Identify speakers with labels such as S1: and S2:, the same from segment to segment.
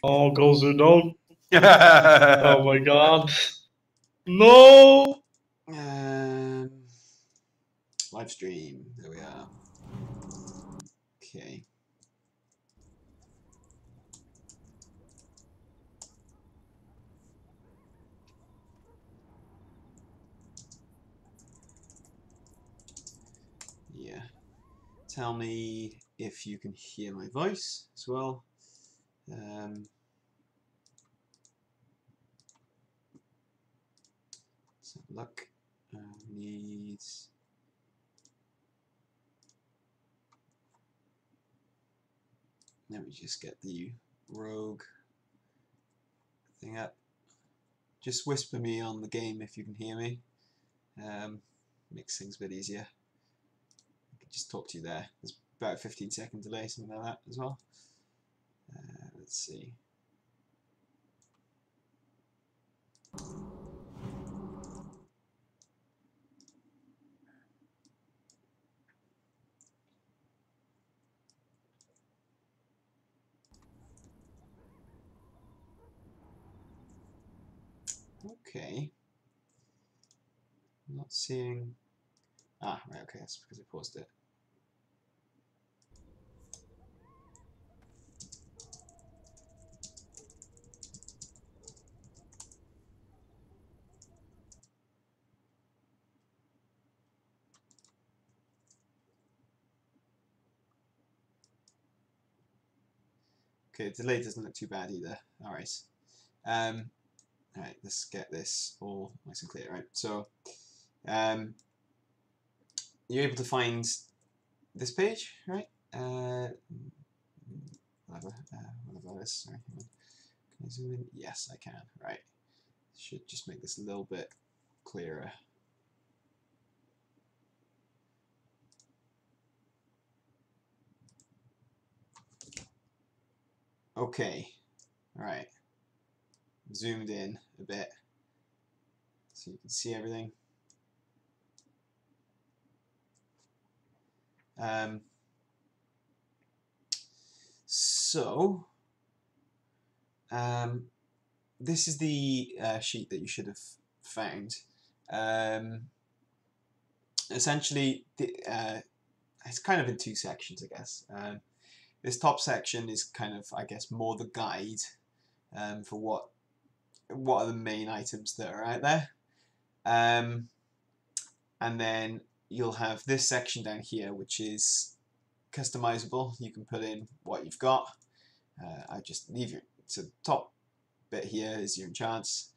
S1: Oh, Gozu, no. Oh my god. No!
S2: Live stream. There we are. Okay. Yeah. Tell me if you can hear my voice as well. Let's have a look. Needs. Let me just get the rogue thing up. Just whisper me on the game if you can hear me. Makes things a bit easier. I can just talk to you there. There's about a 15-second delay, something like that as well. Let's see. Okay. Not seeing. Ah, right, okay, that's because I paused it. Okay, the delay doesn't look too bad either. Alright. Alright, let's get this all nice and clear, right? So, you're able to find this page, right? Whatever that is. Sorry, hang on. Can I zoom in? Yes, I can. Right. Should just make this a little bit clearer. Okay. All right. Zoomed in a bit so you can see everything. This is the sheet that you should have found. Essentially, it's kind of in two sections, I guess. This top section is kind of, I guess, more the guide for what are the main items that are out there. And then you'll have this section down here, which is customizable. You can put in what you've got. I just leave your top bit here is your enchants,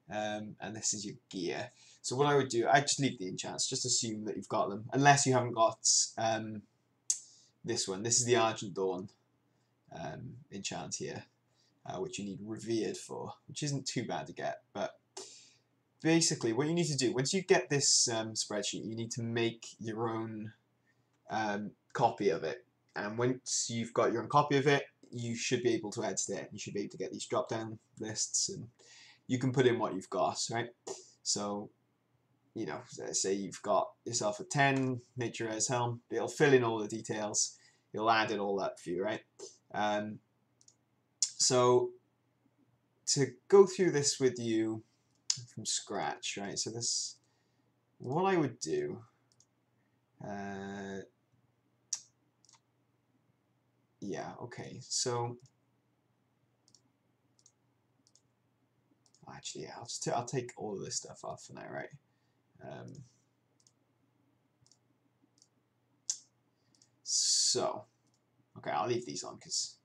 S2: and this is your gear. So what I would do, I just leave the enchants. Just assume that you've got them, unless you haven't got this one. This is the Argent Dawn enchant here, which you need Revered for, which isn't too bad to get. But basically, what you need to do, once you get this spreadsheet, you need to make your own copy of it. And once you've got your own copy of it, you should be able to edit it. You should be able to get these drop-down lists, and you can put in what you've got, right? So, you know, say you've got yourself a 10 Nature Res helm, it'll fill in all the details. It'll add it all up for you, right? So, to go through this with you from scratch, right? So this, what I would do, yeah, okay, so actually, yeah, I'll take all of this stuff off for now, right? So, okay, I'll leave these on because,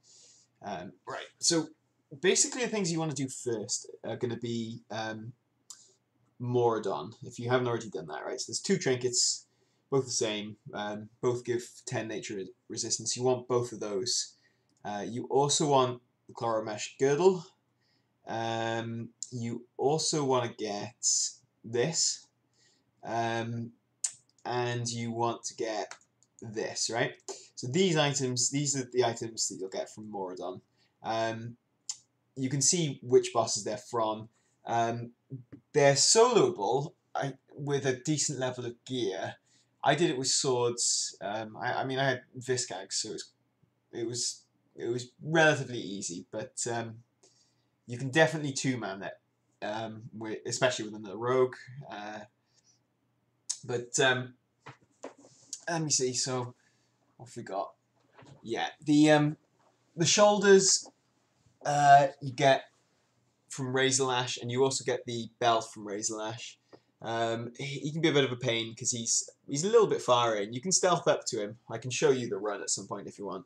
S2: right. So basically, the things you want to do first are going to be Moradon, if you haven't already done that, right? So there's two trinkets, both the same, both give 10 nature resistance. You want both of those. You also want the Chloromesh Girdle. You also want to get this. And you want to get this, right? So these items, these are the items that you'll get from Moradon. You can see which bosses they're from. They're soloable with a decent level of gear. I did it with swords. I had Viscags, so it was relatively easy. But You can definitely two-man it, especially with another rogue. But let me see. So what have we got? Yeah, the shoulders you get from Razorlash, and you also get the belt from Razorlash. He can be a bit of a pain because he's a little bit far in. You can stealth up to him. I can show you the run at some point if you want.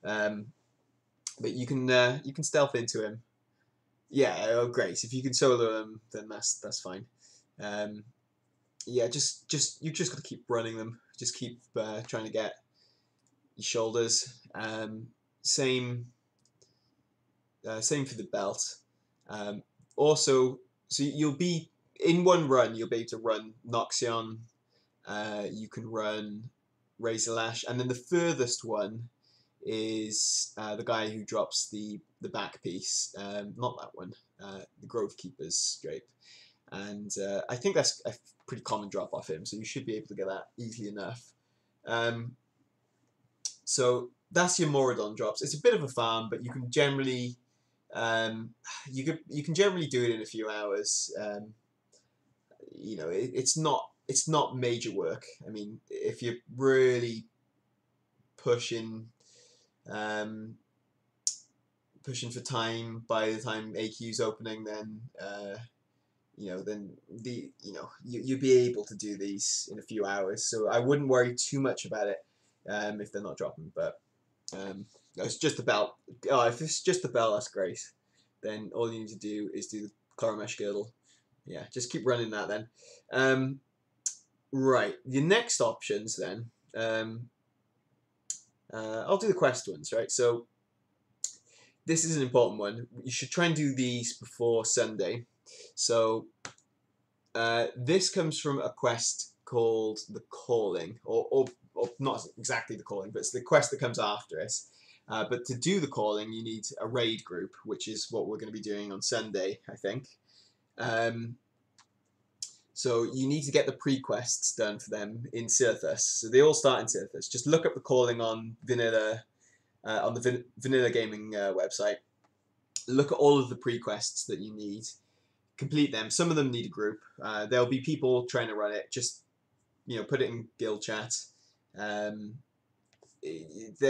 S2: But you can stealth into him. Yeah, oh great. If you can solo him, then that's fine. Yeah, you just got to keep running them. Just keep trying to get your shoulders. Same for the belt. Also, so you'll be in one run. You'll be able to run Noxion. You can run Razorlash, and then the furthest one is the guy who drops the back piece. Not that one. The Grove Keeper's Drape. And I think that's a pretty common drop off him, so you should be able to get that easily enough. So that's your Moradon drops. It's a bit of a farm, but you can generally you can generally do it in a few hours. You know, it's not major work. I mean, if you're really pushing for time by the time AQ's opening, then you'll be able to do these in a few hours. So I wouldn't worry too much about it if they're not dropping. But it's just the belt. Oh, if it's just the belt, that's great. Then all you need to do is do the Chloromesh Girdle. Yeah, just keep running that then. Right, your next options then. I'll do the quest ones, right? So this is an important one. You should try and do these before Sunday. So this comes from a quest called The Calling, or not exactly The Calling, but it's the quest that comes after it. But to do The Calling, you need a raid group, which is what we're going to be doing on Sunday, I think. So you need to get the pre-quests done for them in Sirthus. So they all start in Sirthus. Just look up The Calling on Vanilla, on the Vanilla Gaming website. Look at all of the pre-quests that you need. Complete them. Some of them need a group. There'll be people trying to run it. Just put it in guild chat. There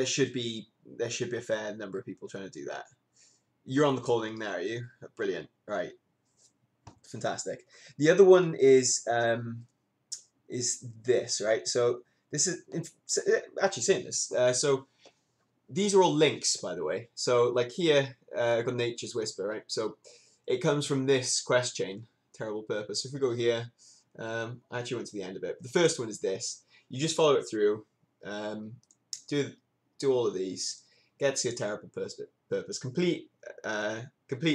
S2: should be a fair number of people trying to do that. You're on The Calling now, are you? Brilliant. Right. Fantastic. The other one is this, right? So this is actually saying this. So these are all links, by the way. So like here, I've got Nature's Whisper, right? So it comes from this quest chain, Terrible Purpose. So if we go here, I actually went to the end of it. The first one is this. You just follow it through, do all of these, get to your Terrible Purpose, complete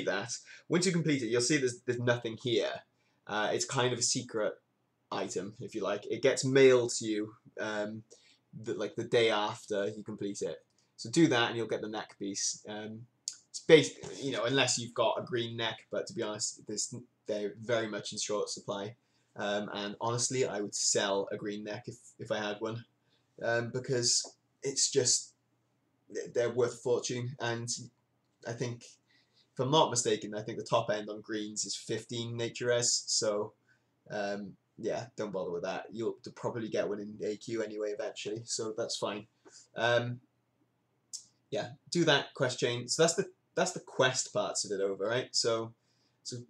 S2: that. Once you complete it, you'll see there's nothing here. It's kind of a secret item, if you like. It gets mailed to you the day after you complete it. So do that, and you'll get the neck piece. It's basically, unless you've got a green neck, but to be honest, they're very much in short supply. And honestly, I would sell a green neck if I had one, because it's just they're worth a fortune. And I think, if I'm not mistaken, I think the top end on greens is 15 nature res. So yeah, don't bother with that. You'll probably get one in AQ anyway eventually, so that's fine. Yeah, do that quest chain. So that's the quest parts of it over, right? So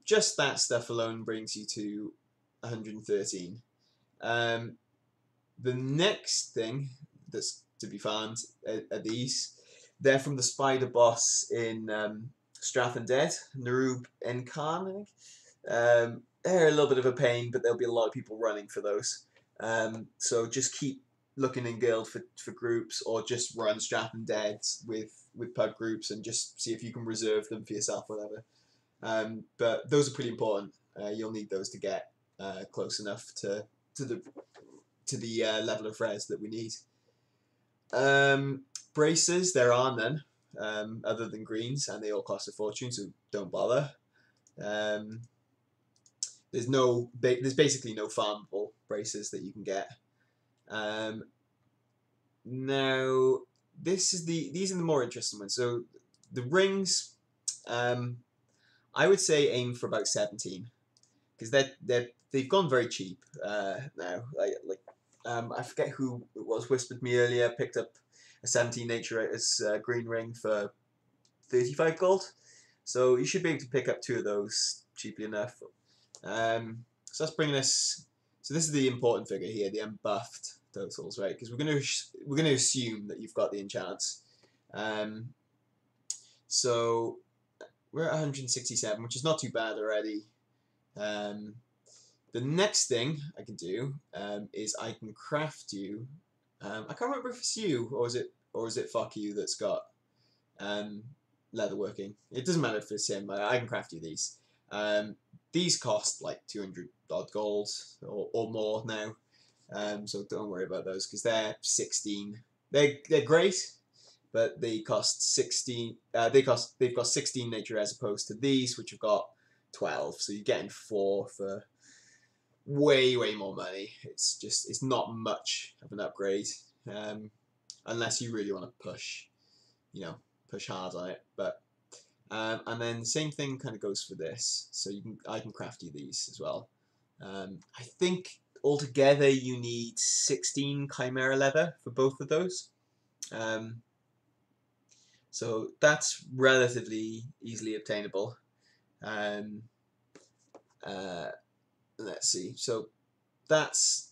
S2: just that stuff alone brings you to 113. The next thing that's to be found are these. They're from the spider boss in Strath Undead, Narub Enkarn, I think. They're a little bit of a pain, but there'll be a lot of people running for those. So just keep looking in guild for groups, or just run Strath Undead with pug groups and just see if you can reserve them for yourself, whatever. But those are pretty important. You'll need those to get close enough to the level of res that we need. Braces, there are none other than greens, and they all cost a fortune, so don't bother. There's basically no farmable braces that you can get. Now these are the more interesting ones. So the rings, I would say aim for about 17, because they've gone very cheap now. I forget who it was whispered me earlier. Picked up a 17 Nature Raiders green ring for 35 gold, so you should be able to pick up 2 of those cheaply enough. So that's bringing us. So this is the important figure here, the unbuffed totals, right? Because we're going to assume that you've got the enchants. So we're at 167, which is not too bad already. The next thing I can do is I can craft you. I can't remember if it's you or is it fuck you that's got leatherworking. It doesn't matter if it's him. I can craft you these. These cost like 200 odd gold or more now. So don't worry about those because they're 16. They're great, but they cost 16. They've got 16 nature as opposed to these, which have got 12. So you're getting 4 for way more money. It's not much of an upgrade, unless you really want to push hard on it. But and then the same thing kind of goes for this. So I can craft you these as well. I think altogether you need 16 chimera leather for both of those. So that's relatively easily obtainable. Let's see. So that's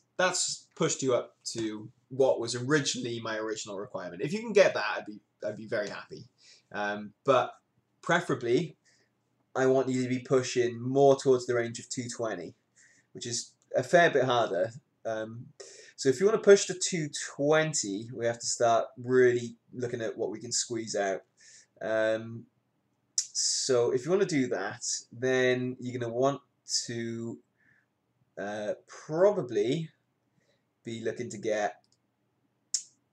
S2: pushed you up to what was originally my original requirement. If you can get that, I'd be very happy. But preferably, I want you to be pushing more towards the range of 220, which is a fair bit harder. So if you want to push to 220, we have to start really looking at what we can squeeze out. So if you want to do that, then you're going to want to probably be looking to get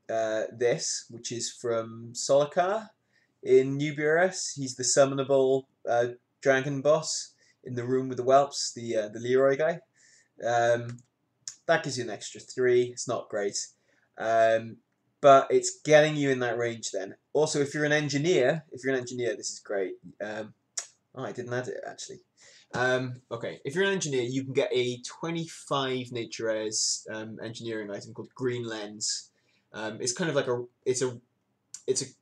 S2: this, which is from Solakar in New BRS. He's the summonable dragon boss in the room with the whelps, the Leroy guy. That gives you an extra 3. It's not great, but it's getting you in that range. Then also, if you're an engineer, this is great. Oh, I didn't add it actually. Okay, if you're an engineer, you can get a 25 nature res engineering item called Green Lens. It's kind of like it's a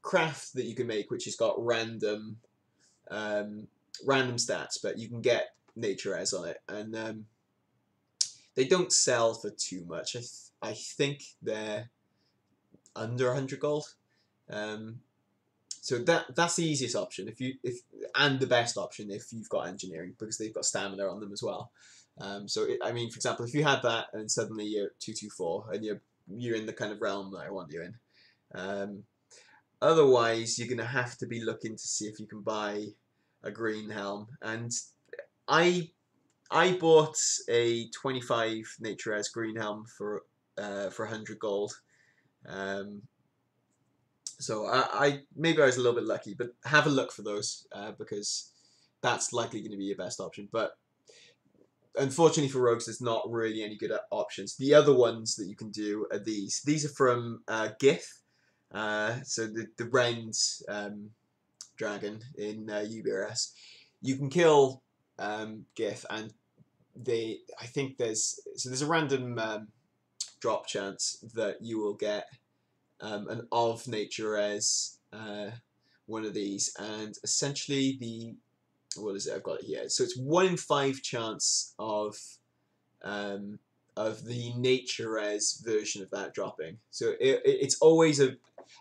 S2: craft that you can make, which has got random stats, but you can get nature res on it, and they don't sell for too much. I think they're under 100 gold. So that's the easiest option and the best option if you've got engineering, because they've got stamina on them as well. I mean, for example, if you had that and suddenly you're 224 and you're in the kind of realm that I want you in. Otherwise, you're gonna have to be looking to see if you can buy a green helm. And I bought a 25 nature as green helm for 100 gold. So maybe I was a little bit lucky, but have a look for those because that's likely going to be your best option. But unfortunately for rogues, there's not really any good options. The other ones that you can do are these. These are from Gith, so the Rend dragon in UBRS. You can kill Gith, and I think there's a random drop chance that you will get an of nature as one of these, and essentially what is it? I've got it here. So it's 1 in 5 chance of the nature as version of that dropping. So it's always a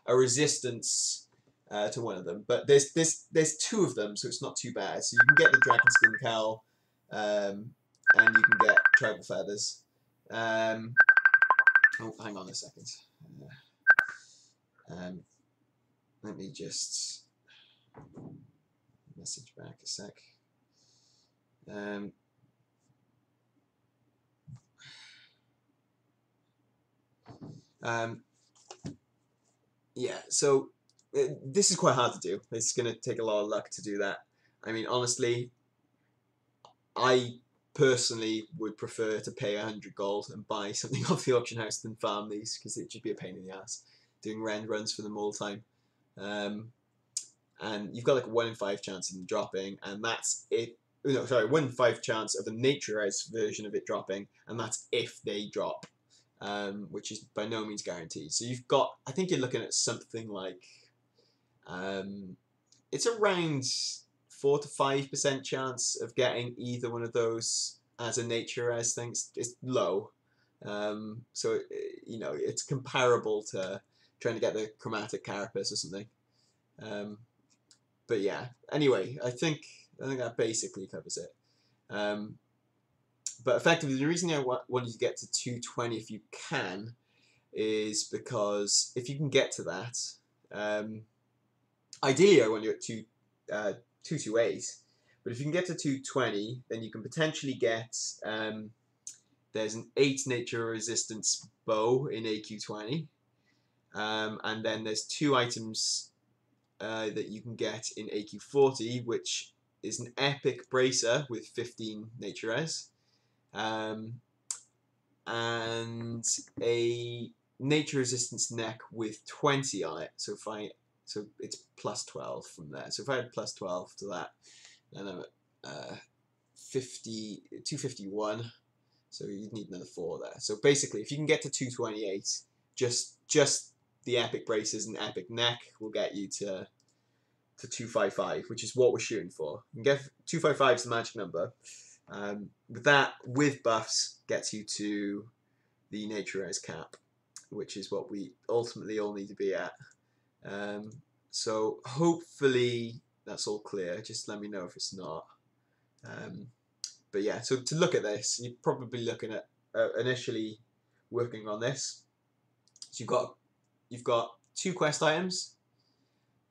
S2: resistance to one of them, but there's 2 of them, so it's not too bad. So you can get the dragon skin cowl, and you can get tribal feathers. Oh, hang on a second. Let me just message back a sec. Yeah, so this is quite hard to do. It's going to take a lot of luck to do that. I mean, honestly, I personally would prefer to pay 100 gold and buy something off the auction house than farm these, because it should be a pain in the ass doing rend runs for them all the time. and you've got like a 1 in 5 chance of them dropping, and that's it. No, sorry, 1 in 5 chance of a nature res version of it dropping, and that's if they drop, which is by no means guaranteed. So you've got, I think you're looking at something like, it's around 4 to 5% chance of getting either one of those as a nature res thing. It's low, so you know, it's comparable to trying to get the chromatic carapace or something. But yeah, anyway, I think that basically covers it. But effectively, the reason I wanted to get to 220 if you can is because if you can get to that, ideally I want you at 228, but if you can get to 220, then you can potentially get, there's an 8 nature resistance bow in AQ20, and then there's 2 items that you can get in AQ40, which is an epic bracer with 15 nature res, and a nature resistance neck with 20 on it. So it's plus 12 from there. So if I had plus 12 to that, then I'm at 251. So you'd need another 4 there. So basically, if you can get to 228, just the epic braces and epic neck will get you to 255, which is what we're shooting for. You can get 255 is the magic number. With that, with buffs, gets you to the nature res cap, which is what we ultimately all need to be at. So hopefully that's all clear. Just let me know if it's not. But yeah, so to look at this, you're probably looking at initially working on this. So you've got 2 quest items.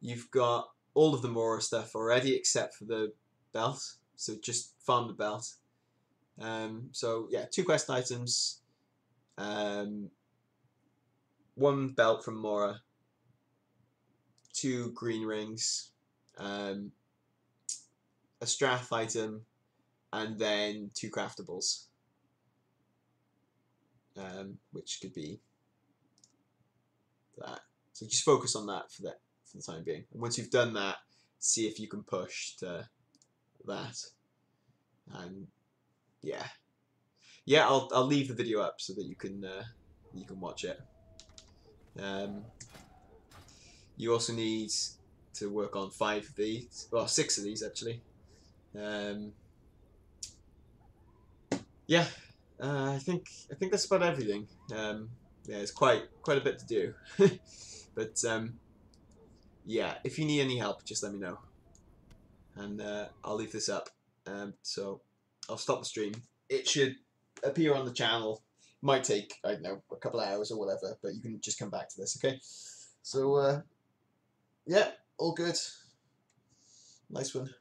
S2: You've got all of the Mora stuff already except for the belt. So just farm the belt. So yeah, 2 quest items. 1 belt from Mora. 2 green rings. A Strath item. And then 2 craftables. Which could be that. So just focus on that for the time being. And once you've done that, see if you can push to that. And yeah, I'll leave the video up so that you can watch it. You also need to work on 5 of these, well 6 of these actually. Yeah, I think that's about everything. Yeah, it's quite a bit to do, but yeah, if you need any help, just let me know, and I'll leave this up. So I'll stop the stream. It should appear on the channel. Might take, I don't know, a couple of hours or whatever, but you can just come back to this, okay? So yeah, all good. Nice one.